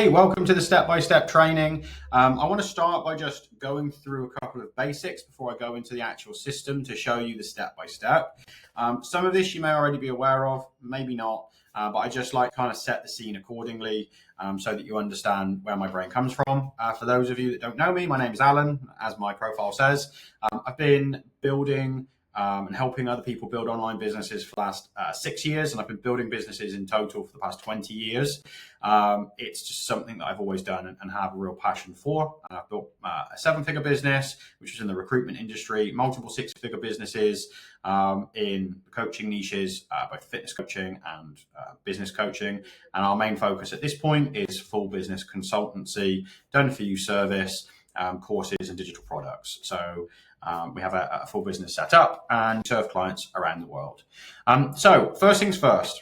Hey, welcome to the step-by-step training. I want to start by just going through a couple of basics before I go into the actual system to show you the step-by-step. Some of this you may already be aware of, maybe not, but I just like to kind of set the scene accordingly so that you understand where my brain comes from. For those of you that don't know me, my name is Alan, as my profile says. I've been building and helping other people build online businesses for the last 6 years, and I've been building businesses in total for the past 20 years. It's just something that I've always done and have a real passion for. I've built a 7-figure business, which was in the recruitment industry, multiple 6-figure businesses in coaching niches, both fitness coaching and business coaching. And our main focus at this point is full business consultancy, done for you service, courses and digital products. So we have a full business set up and serve clients around the world. So first things first,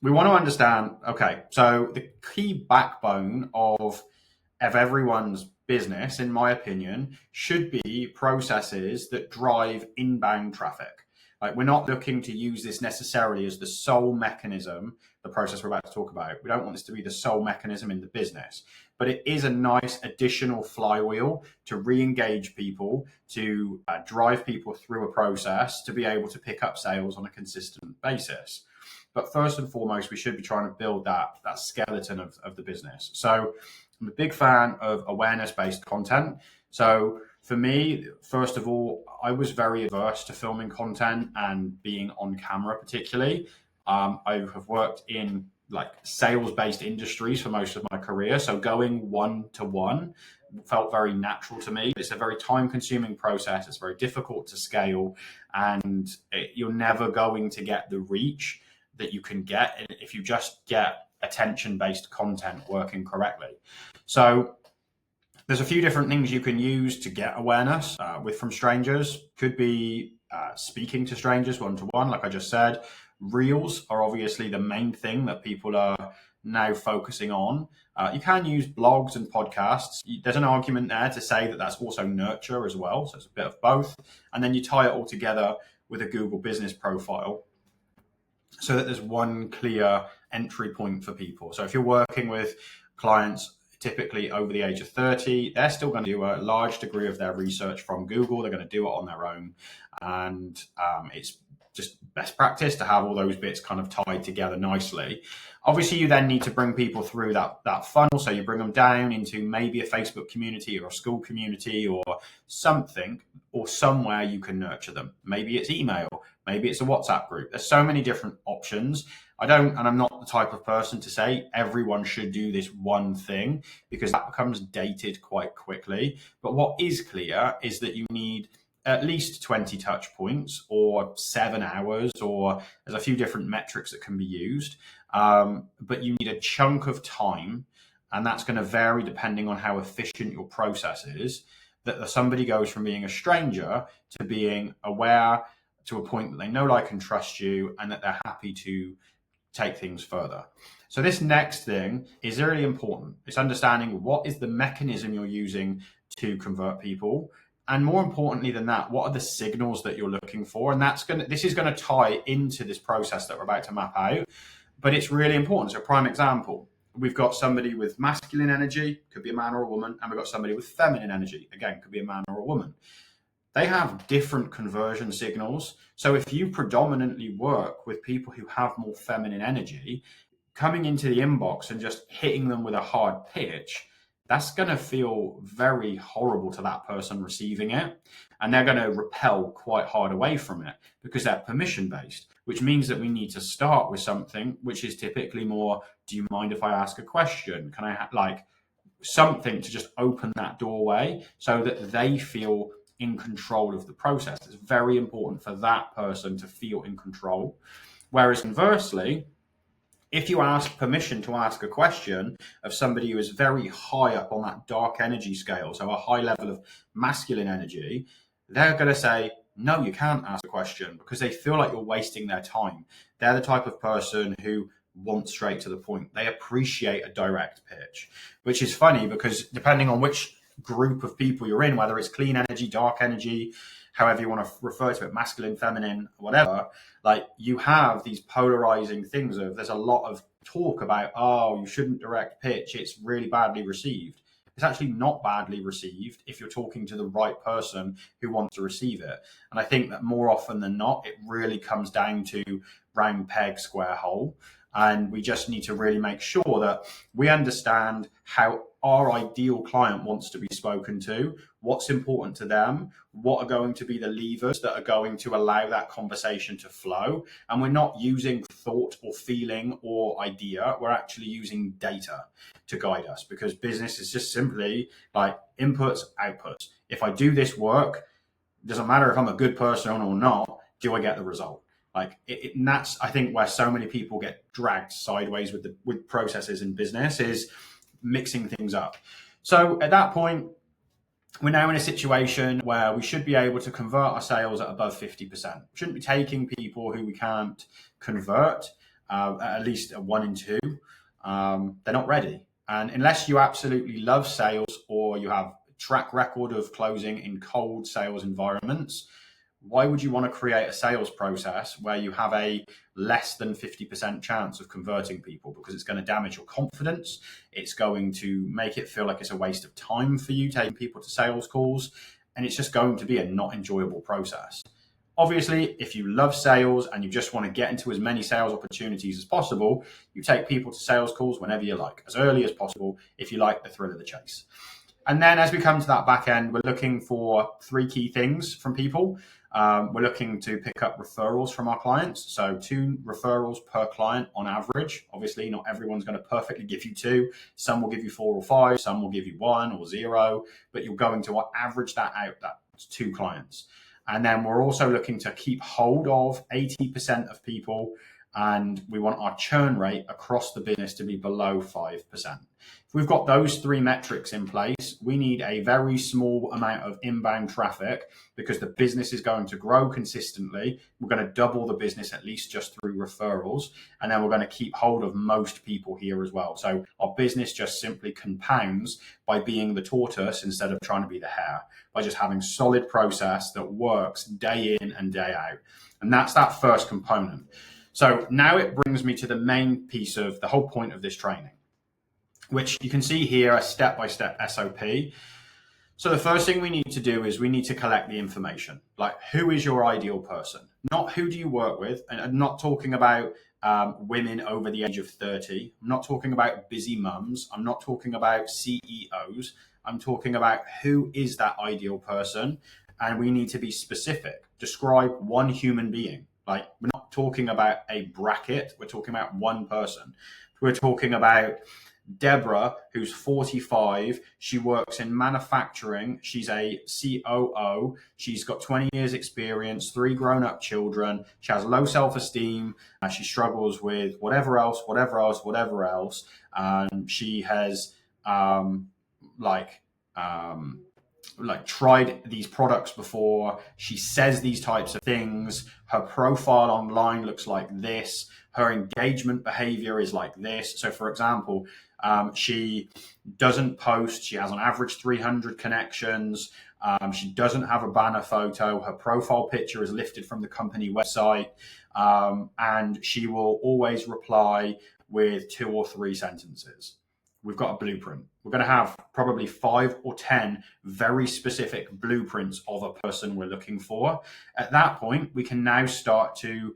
we want to understand, okay, so the key backbone of everyone's business, in my opinion, should be processes that drive inbound traffic. Like, we're not looking to use this necessarily as the sole mechanism, the process we're about to talk about. We don't want this to be the sole mechanism in the business, but it is a nice additional flywheel to re-engage people, to drive people through a process, to be able to pick up sales on a consistent basis. But first and foremost, we should be trying to build that skeleton of the business. So I'm a big fan of awareness-based content. So for me, first of all, I was very averse to filming content and being on camera particularly. I have worked in like sales-based industries for most of my career. So going one-to-one felt very natural to me. It's a very time-consuming process. It's very difficult to scale, and you're never going to get the reach that you can get if you just get attention-based content working correctly. So there's a few different things you can use to get awareness from strangers. Could be speaking to strangers one-to-one, like I just said. Reels are obviously the main thing that people are now focusing on. You can use blogs and podcasts. There's an argument there to say that that's also nurture as well. So it's a bit of both. And then you tie it all together with a Google business profile so that there's one clear entry point for people. So if you're working with clients typically over the age of 30, they're still going to do a large degree of their research from Google. They're going to do it on their own. And it's just best practice to have all those bits kind of tied together nicely. Obviously, you then need to bring people through that funnel. So you bring them down into maybe a Facebook community or a school community or something, or somewhere you can nurture them. Maybe it's email, maybe it's a WhatsApp group. There's so many different options. I'm not the type of person to say everyone should do this one thing, because that becomes dated quite quickly. But what is clear is that you need at least 20 touch points or 7 hours, or there's a few different metrics that can be used. But you need a chunk of time, and that's going to vary depending on how efficient your process is, that somebody goes from being a stranger to being aware to a point that they know, like, and trust you, and that they're happy to take things further. So this next thing is really important. It's understanding what is the mechanism you're using to convert people. And more importantly than that, what are the signals that you're looking for? And this is going to tie into this process that we're about to map out. But it's really important. So prime example, we've got somebody with masculine energy, could be a man or a woman, and we've got somebody with feminine energy, again, could be a man or a woman. They have different conversion signals. So if you predominantly work with people who have more feminine energy, coming into the inbox and just hitting them with a hard pitch, that's going to feel very horrible to that person receiving it. And they're going to repel quite hard away from it because they're permission based, which means that we need to start with something which is typically more, do you mind if I ask a question? Can I like something to just open that doorway so that they feel in control of the process? It's very important for that person to feel in control. Whereas conversely, if you ask permission to ask a question of somebody who is very high up on that dark energy scale, so a high level of masculine energy, they're going to say, no, you can't ask a question, because they feel like you're wasting their time. They're the type of person who wants straight to the point. They appreciate a direct pitch, which is funny because depending on which group of people you're in, whether it's clean energy, dark energy, however you want to refer to it, masculine, feminine, whatever, like, you have these polarizing things of, there's a lot of talk about, oh, you shouldn't direct pitch, it's really badly received. It's actually not badly received if you're talking to the right person who wants to receive it. And I think that more often than not, it really comes down to round peg, square hole. And we just need to really make sure that we understand how our ideal client wants to be spoken to, what's important to them, what are going to be the levers that are going to allow that conversation to flow. And we're not using thought or feeling or idea, we're actually using data to guide us, because business is just simply like inputs, outputs. If I do this work, it doesn't matter if I'm a good person or not, do I get the result? Like and that's, I think, where so many people get dragged sideways with processes in business, is mixing things up. So at that point, we're now in a situation where we should be able to convert our sales at above 50%. We shouldn't be taking people who we can't convert, at least a 1 in 2. They're not ready. And unless you absolutely love sales or you have a track record of closing in cold sales environments, why would you want to create a sales process where you have a less than 50% chance of converting people? Because it's going to damage your confidence. It's going to make it feel like it's a waste of time for you taking people to sales calls. And it's just going to be a not enjoyable process. Obviously, if you love sales and you just want to get into as many sales opportunities as possible, you take people to sales calls whenever you like, as early as possible, if you like the thrill of the chase. And then as we come to that back end, we're looking for 3 key things from people. We're looking to pick up referrals from our clients. So 2 referrals per client on average. Obviously, not everyone's going to perfectly give you 2. Some will give you 4 or 5. Some will give you 1 or 0. But you're going to average that out. That's 2 clients. And then we're also looking to keep hold of 80% of people. And we want our churn rate across the business to be below 5%. If we've got those 3 metrics in place, we need a very small amount of inbound traffic, because the business is going to grow consistently. We're going to double the business at least just through referrals. And then we're going to keep hold of most people here as well. So our business just simply compounds by being the tortoise instead of trying to be the hare, by just having solid process that works day in and day out. And that's that first component. So now it brings me to the main piece of the whole point of this training, which you can see here, a step-by-step SOP. So the first thing we need to do is we need to collect the information. Like, who is your ideal person? Not who do you work with. And I'm not talking about women over the age of 30. I'm not talking about busy mums. I'm not talking about CEOs. I'm talking about who is that ideal person. And we need to be specific. Describe one human being. Like, we're not talking about a bracket. We're talking about one person. We're talking about Deborah, who's 45. She works in manufacturing. She's a COO. She's got 20 years experience, 3 grown-up children. She has low self-esteem. She struggles with whatever else. And she has tried these products before. She says these types of things. Her profile online looks like this. Her engagement behavior is like this. So for example, she doesn't post. She has on average 300 connections. She doesn't have a banner photo. Her profile picture is lifted from the company website. And she will always reply with 2 or 3 sentences. We've got a blueprint. We're going to have probably 5 or 10 very specific blueprints of a person we're looking for. At that point, we can now start to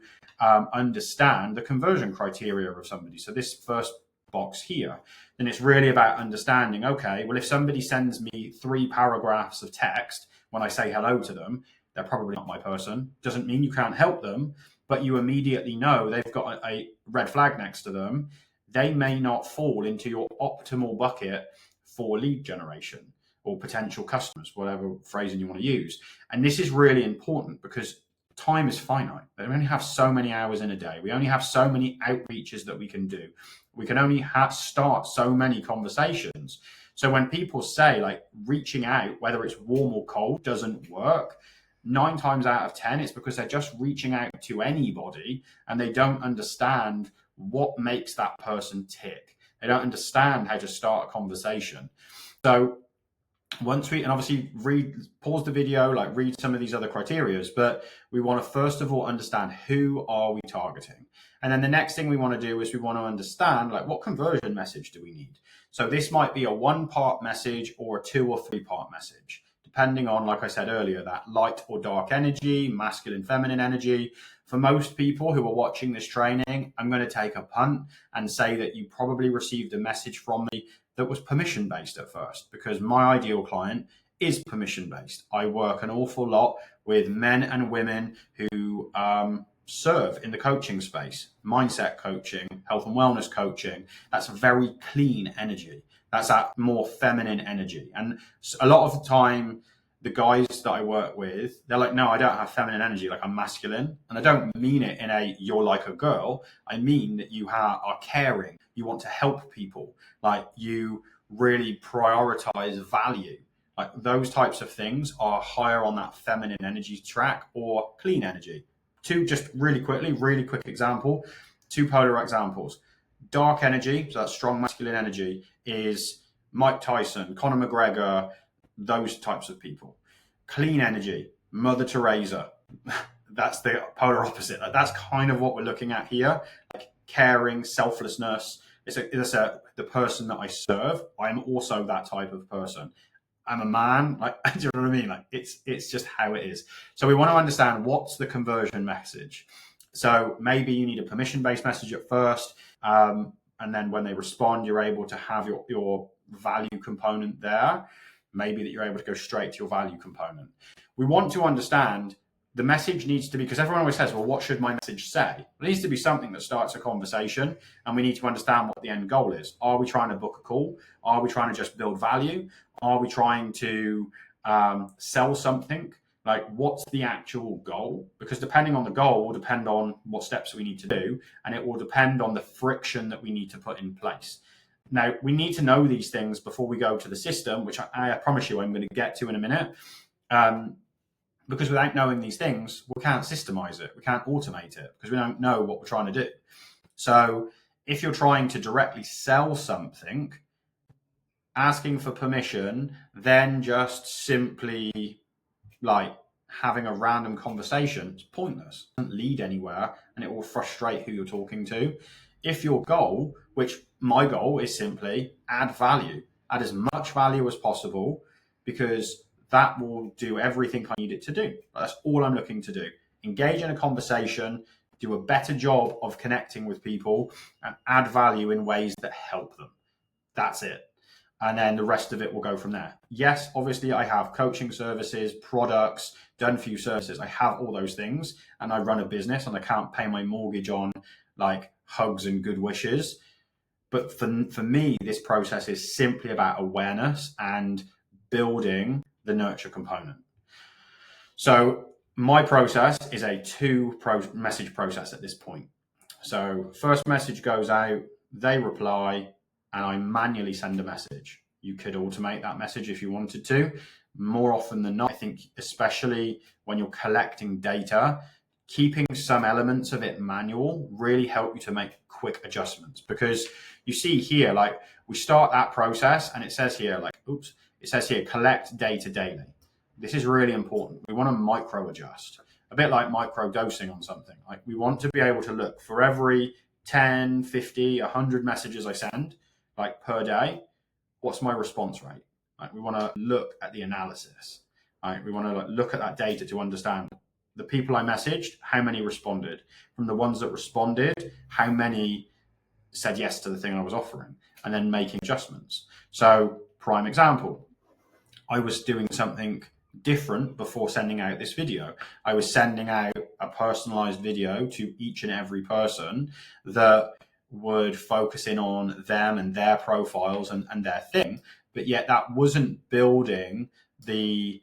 understand the conversion criteria of somebody. So this first box here, then it's really about understanding, okay, well, if somebody sends me 3 paragraphs of text when I say hello to them, they're probably not my person. Doesn't mean you can't help them, but you immediately know they've got a red flag next to them. They may not fall into your optimal bucket for lead generation or potential customers, whatever phrasing you want to use. And this is really important because time is finite. We only have so many hours in a day. We only have so many outreaches that we can do. We can only start so many conversations. So when people say like reaching out, whether it's warm or cold, doesn't work, 9 times out of 10, it's because they're just reaching out to anybody and they don't understand what makes that person tick. They don't understand how to start a conversation. So once we, and obviously pause the video, like read some of these other criterias, but we want to first of all understand who are we targeting. And then the next thing we want to do is we want to understand like what conversion message do we need. So this might be a 1-part message or a 2 or 3-part message, depending on, like I said earlier, that light or dark energy, masculine, feminine energy. For most people who are watching this training, I'm going to take a punt and say that you probably received a message from me that was permission based at first, because my ideal client is permission based. I work an awful lot with men and women who serve in the coaching space, mindset coaching, health and wellness coaching. That's very clean energy. That's that more feminine energy. And a lot of the time, the guys that I work with, they're like, no, I don't have feminine energy, like I'm masculine. And I don't mean it in a you're like a girl. I mean that you are caring. You want to help people. Like you really prioritize value. Like those types of things are higher on that feminine energy track or clean energy. Just really quick example, 2 polar examples. Dark energy, so that strong masculine energy, is Mike Tyson, Conor McGregor, those types of people. Clean energy, Mother Teresa. That's the polar opposite. That's kind of what we're looking at here. Like caring, selflessness. It's the person that I serve. I'm also that type of person. I'm a man. Like, do you know what I mean? Like, it's just how it is. So we want to understand what's the conversion message. So maybe you need a permission-based message at first, and then when they respond, you're able to have your value component there. Maybe that you're able to go straight to your value component. We want to understand the message needs to be, because everyone always says, well, what should my message say? It needs to be something that starts a conversation, and we need to understand what the end goal is. Are we trying to book a call? Are we trying to just build value? Are we trying to sell something? Like, what's the actual goal? Because depending on the goal will depend on what steps we need to do, and it will depend on the friction that we need to put in place. Now, we need to know these things before we go to the system, which I promise you I'm going to get to in a minute. Because without knowing these things, we can't systemize it. We can't automate it because we don't know what we're trying to do. So if you're trying to directly sell something, asking for permission, then just simply like having a random conversation is pointless. It doesn't lead anywhere and it will frustrate who you're talking to. If your goal, which my goal is simply add value, add as much value as possible, because that will do everything I need it to do. That's all I'm looking to do. Engage in a conversation, do a better job of connecting with people, and add value in ways that help them. That's it. And then the rest of it will go from there. Yes, obviously I have coaching services, products, done few services. I have all those things and I run a business and I can't pay my mortgage on like hugs and good wishes. But for me, this process is simply about awareness and building the nurture component. So my process is a 2-message process at this point. So first message goes out, they reply, and I manually send a message. You could automate that message if you wanted to. More often than not, I think especially when you're collecting data, keeping some elements of it manual really help you to make quick adjustments. Because you see here, like we start that process and it says here, like, it says here, collect data daily. This is really important. We want to micro adjust, a bit like micro dosing on something. Like we want to be able to look for every 10, 50, 100 messages I send, like per day, what's my response rate? Like we want to look at the analysis. Right? We want to look at that data to understand the people I messaged, how many responded. From the ones that responded, how many said yes to the thing I was offering, and then making adjustments. So prime example, I was doing something different before sending out this video. I was sending out a personalized video to each and every person that would focus in on them and their profiles and their thing, but yet that wasn't building the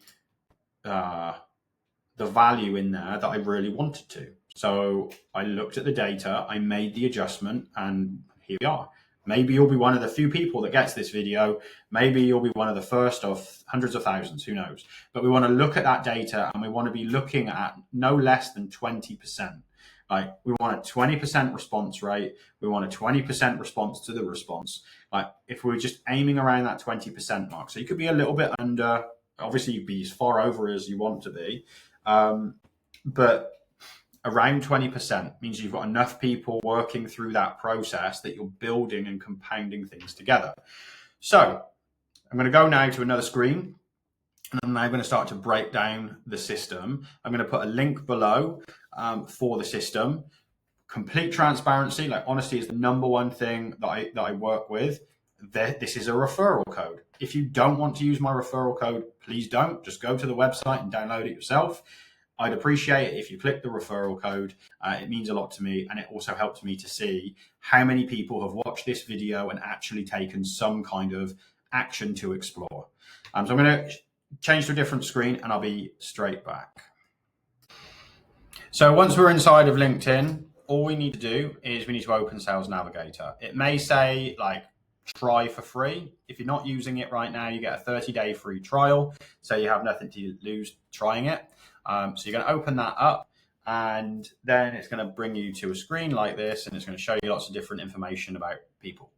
value in there that I really wanted to. So I looked at the data, I made the adjustment, and here we are. Maybe you'll be one of the few people that gets this video. Maybe you'll be one of the first of hundreds of thousands, who knows? But we want to look at that data and we want to be looking at no less than 20%. Like we want a 20% response rate. We want a 20% response to the response. Like if we're just aiming around that 20% mark, so you could be a little bit under, obviously you'd be as far over as you want to be. But around 20% means you've got enough people working through that process that you're building and compounding things together. So I'm going to go now to another screen, and I'm now going to start to break down the system. I'm going to put a link below for the system. Complete transparency, like honesty is the number one thing that I work with. This is a referral code. If you don't want to use my referral code, please don't. Just go to the website and download it yourself. I'd appreciate it if you click the referral code. It means a lot to me, and it also helps me to see how many people have watched this video and actually taken some kind of action to explore. So I'm going to change to a different screen and I'll be straight back. So once we're inside of LinkedIn, all we need to do is we need to open Sales Navigator. It may say like try for free. If you're not using it right now, you get a 30-day free trial. So you have nothing to lose trying it. So you're going to open that up, and then it's going to bring you to a screen like this, and it's going to show you lots of different information about people.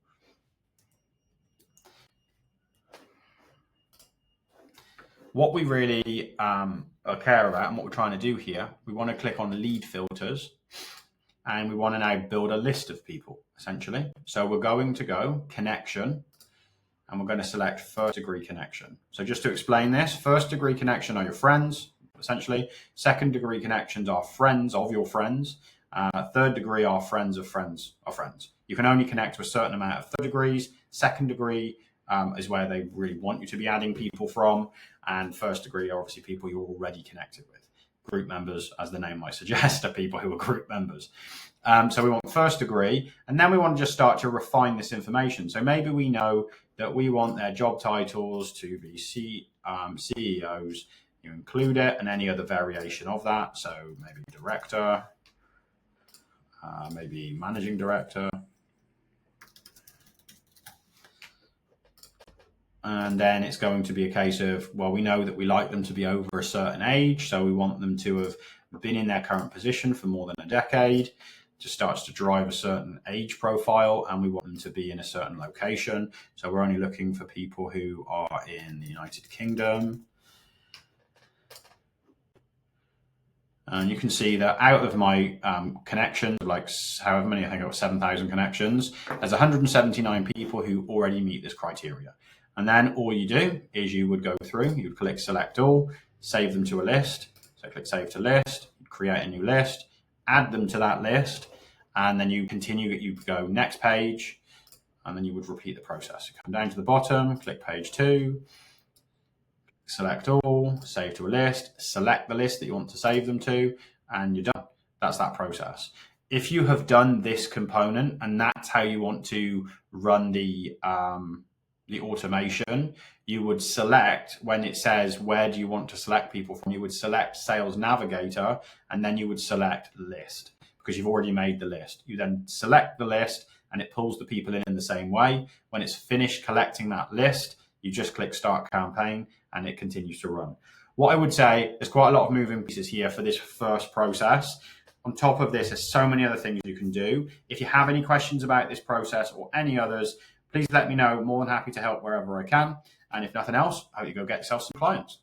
What we really care about and what we're trying to do here, we want to click on lead filters, and we want to now build a list of people, essentially. So we're going to go connection, and we're going to select first degree connection. So just to explain this, first degree connection are your friends, essentially. Second degree connections are friends of your friends. Third degree are friends of friends of friends. You can only connect to a certain amount of third degrees. Second degree is where they really want you to be adding people from. And first degree are obviously people you're already connected with. Group members, as the name might suggest, are people who are group members. So we want first degree, and then we want to just start to refine this information. So maybe we know that we want their job titles to be CEOs. You include it and any other variation of that. So maybe director, maybe managing director. And then it's going to be a case of, well, we know that we like them to be over a certain age. So we want them to have been in their current position for more than a decade. Just starts to drive a certain age profile, and we want them to be in a certain location. So we're only looking for people who are in the United Kingdom. And you can see that out of my connections, like however many, I think I've got 7,000 connections, there's 179 people who already meet this criteria. And then all you do is you would go through, you would click select all, save them to a list. So click save to list, create a new list, add them to that list, and then you continue, you go next page, and then you would repeat the process. You come down to the bottom, click page 2, select all, save to a list, select the list that you want to save them to, and you're done. That's that process. If you have done this component and that's how you want to run the automation, you would select, when it says where do you want to select people from, you would select Sales Navigator, and then you would select list because you've already made the list. You then select the list and it pulls the people in the same way. When it's finished collecting that list, you just click start campaign and it continues to run. What I would say, there's quite a lot of moving pieces here for this first process. On top of this, there's so many other things you can do. If you have any questions about this process or any others, please let me know. More than happy to help wherever I can. And if nothing else, I hope you go get yourself some clients.